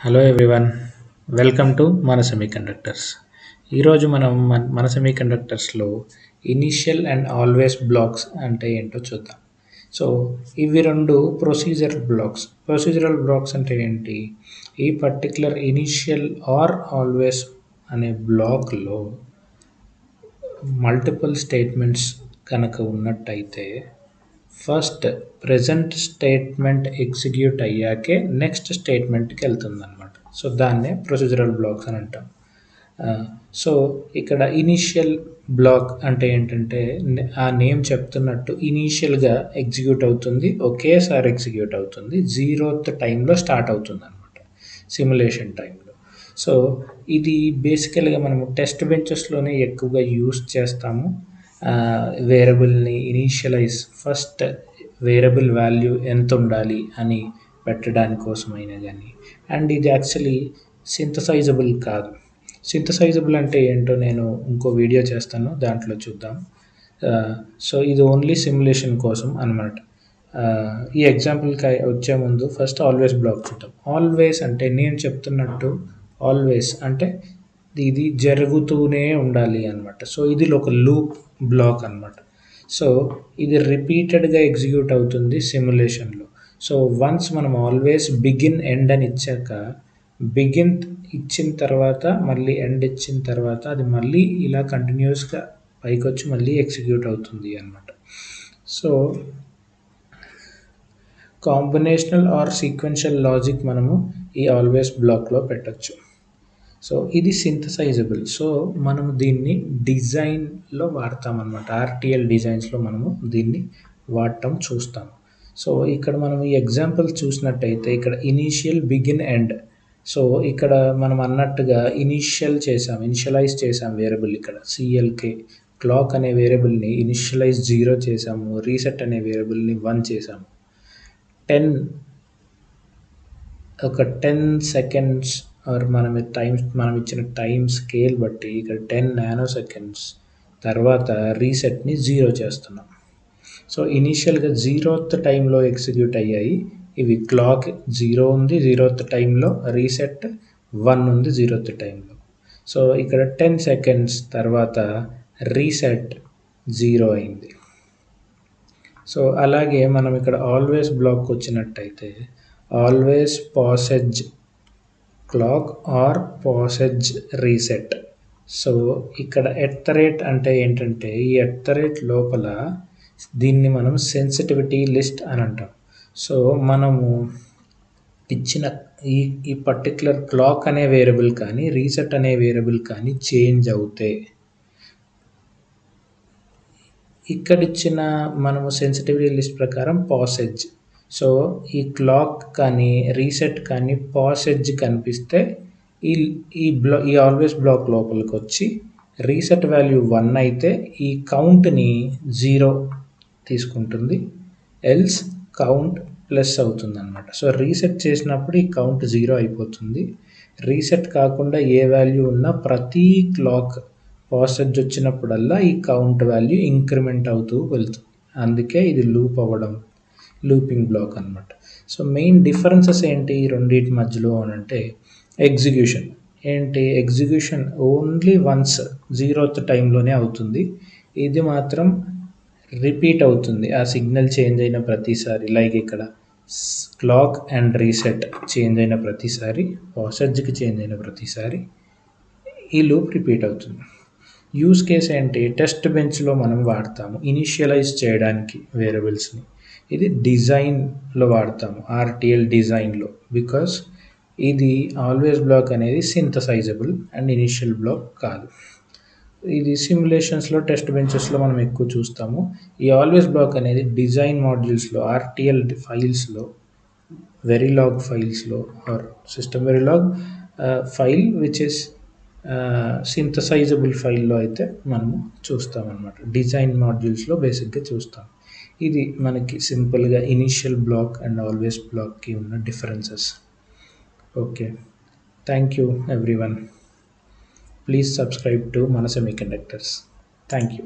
Hello everyone, welcome to మన semiconductors. ఈరోజు మనం మన సెమీకండక్టర్స్లో ఇనీషియల్ అండ్ ఆల్వేస్ బ్లాక్స్ అంటే ఏంటో చూద్దాం. సో ఇవి రెండు ప్రొసీజరల్ బ్లాక్స్ అంటే ఏంటి? ఈ పర్టిక్యులర్ ఇనీషియల్ ఆర్ ఆల్వేస్ అనే బ్లాక్లో మల్టిపుల్ స్టేట్మెంట్స్ కనుక ఉన్నట్టయితే ఫస్ట్ ప్రెజెంట్ స్టేట్మెంట్ ఎగ్జిక్యూట్ అయ్యాకే నెక్స్ట్ స్టేట్మెంట్కి వెళ్తుందన్నమాట. సో దాన్నే ప్రొసీజరల్ బ్లాక్స్ అని అంటాం. సో ఇక్కడ ఇనీషియల్ బ్లాక్ అంటే ఏంటంటే ఆ నేమ్ చెప్తున్నట్టు ఇనీషియల్గా ఎగ్జిక్యూట్ అవుతుంది, ఒకేసారి ఎగ్జిక్యూట్ అవుతుంది, 0th టైంలో స్టార్ట్ అవుతుంది అనమాట, సిమ్యులేషన్ టైంలో. సో ఇది బేసికల్గా మనము టెస్ట్ బెంచెస్లోనే ఎక్కువగా యూస్ చేస్తాము. వేరియబుల్ని ఇనీషియలైజ్, ఫస్ట్ వేరియబుల్ వాల్యూ ఎంత ఉండాలి అని పెట్టడానికి కోసమైనా కానీ. అండ్ ఇది యాక్చువల్లీ సింథసైజబుల్ కాదు. సింథసైజబుల్ అంటే ఏంటో నేను ఇంకో వీడియో చేస్తాను, దాంట్లో చూద్దాం. సో ఇది ఓన్లీ సిమ్యులేషన్ కోసం అనమాట. ఈ ఎగ్జాంపుల్కి వచ్చే ముందు ఫస్ట్ ఆల్వేస్ బ్లాక్ చూద్దాం. ఆల్వేస్ అంటే నేను చెప్తున్నట్టు ఆల్వేస్ అంటే ఇది జరుగుతూనే ఉండాలి అనమాట. సో ఇది ఒక లూప్ బ్లాక్ అనమాట. సో ఇది రిపీటెడ్గా ఎగ్జిక్యూట్ అవుతుంది సిమ్యులేషన్లో. సో వన్స్ మనం ఆల్వేస్ బిగిన్ ఎండ్ అని ఇచ్చాక, బిగిన్ ఇచ్చిన తర్వాత మళ్ళీ ఎండ్ ఇచ్చిన తర్వాత అది మళ్ళీ ఇలా కంటిన్యూస్గా పైకి వచ్చి మళ్ళీ ఎగ్జిక్యూట్ అవుతుంది అనమాట. So combinational or sequential logic మనము ఈ ఆల్వేస్ బ్లాక్లో పెట్టచ్చు. సో ఇది సింథసైజబుల్. సో మనము దీన్ని డిజైన్లో వాడతామన్నమాట. ఆర్టిఎల్ డిజైన్స్లో మనము దీన్ని వాడటం చూస్తాం. సో ఇక్కడ మనం ఈ ఎగ్జాంపుల్ చూసినట్టయితే ఇక్కడ ఇనీషియల్, బిగిన్, ఎండ్. సో ఇక్కడ మనం అన్నట్టుగా ఇనిషియలైజ్ చేసాం వేరియబుల్. ఇక్కడ సిఎల్కే క్లాక్ అనే వేరియబుల్ని ఇనిషియలైజ్ 0 చేసాము, రీసెట్ అనే వేరియబుల్ని 1 చేసాము. 10 సెకండ్స్ ఆర్ మనం ఇచ్చిన టైం స్కేల్ బట్టి ఇక్కడ 10 నానో సెకండ్స్ తర్వాత రీసెట్ని 0 చేస్తున్నాం. సో ఇనీషియల్గా 0th టైంలో ఎగ్జిక్యూట్ అయ్యాయి ఇవి. క్లాక్ 0 ఉంది 0th టైంలో, రీసెట్ 1 ఉంది 0th టైంలో. సో ఇక్కడ 10 సెకండ్స్ తర్వాత రీసెట్ 0 అయింది. సో అలాగే మనం ఇక్కడ ఆల్వేస్ బ్లాక్ వచ్చినట్టయితే always posedge clock or posedge reset. So ఇక్కడ @ అంటే ఏంటంటే ఈ @ లోపల దీన్ని మనం సెన్సిటివిటీ లిస్ట్ అని అంటాం. సో మనము ఇచ్చిన ఈ పర్టిక్యులర్ క్లాక్ అనే వేరియబుల్ కానీ రీసెట్ అనే వేరియబుల్ కానీ చేంజ్ అవుతే, ఇక్కడ ఇచ్చిన మనము సెన్సిటివిటీ లిస్ట్ ప్రకారం పాసేజ్. సో ఈ క్లాక్ కానీ రీసెట్ కానీ పాసేజ్ కనిపిస్తే ఈ ఆల్వేస్ బ్లాక్ లోపలికి వచ్చి రీసెట్ వాల్యూ 1 అయితే ఈ కౌంట్ని 0 తీసుకుంటుంది, ఎల్స్ కౌంట్ ప్లస్ అవుతుంది అనమాట. సో రీసెట్ చేసినప్పుడు ఈ కౌంట్ 0 అయిపోతుంది. రీసెట్ కాకుండా ఏ వాల్యూ ఉన్నా ప్రతి క్లాక్ పాసేజ్ వచ్చినప్పుడల్లా ఈ కౌంట్ వాల్యూ ఇంక్రిమెంట్ అవుతూ వెళ్తుంది. అందుకే ఇది లూపింగ్ బ్లాక్ అనమాట. సో మెయిన్ డిఫరెన్సెస్ ఏంటి రెండింటి మధ్యలో అని అంటే, ఎగ్జిక్యూషన్ ఓన్లీ వన్స్ 0th టైంలోనే అవుతుంది. ఇది మాత్రం రిపీట్ అవుతుంది ఆ సిగ్నల్ చేంజ్ అయిన ప్రతిసారి. లైక్ ఇక్కడ క్లాక్ అండ్ రీసెట్ చేంజ్ అయిన ప్రతిసారి, పాసేజ్కి చేంజ్ అయిన ప్రతిసారి ఈ లూప్ రిపీట్ అవుతుంది. యూస్ కేస్ ఏంటి? టెస్ట్ బెంచ్లో మనం వాడతాము ఇనిషియలైజ్ చేయడానికి వేరియబుల్స్ని. ఇది డిజైన్లో వాడతాము, ఆర్టిఎల్ డిజైన్లో. బికాస్ ఇది ఆల్వేస్ బ్లాక్ అనేది సింథసైజబుల్ అండ్ ఇనిషియల్ బ్లాక్ కాదు. ఇది సిమ్యులేషన్స్లో, టెస్ట్ బెంచెస్లో మనం ఎక్కువ చూస్తాము. ఈ ఆల్వేస్ బ్లాక్ అనేది డిజైన్ మాడ్యూల్స్లో, ఆర్టిఎల్ ఫైల్స్లో, వెరిలాగ్ ఫైల్స్లో or system Verilog file which is synthesizable ఫైల్లో అయితే మనము చూస్తామన్నమాట. డిజైన్ మాడ్యూల్స్లో బేసిక్గా చూస్తాం. ఇది మనకి సింపుల్గా ఇనీషియల్ బ్లాక్ అండ్ ఆల్వేస్ బ్లాక్కి ఉన్న differences. Okay, thank you everyone. Please subscribe to మన సెమీకండక్టర్స్. Thank you.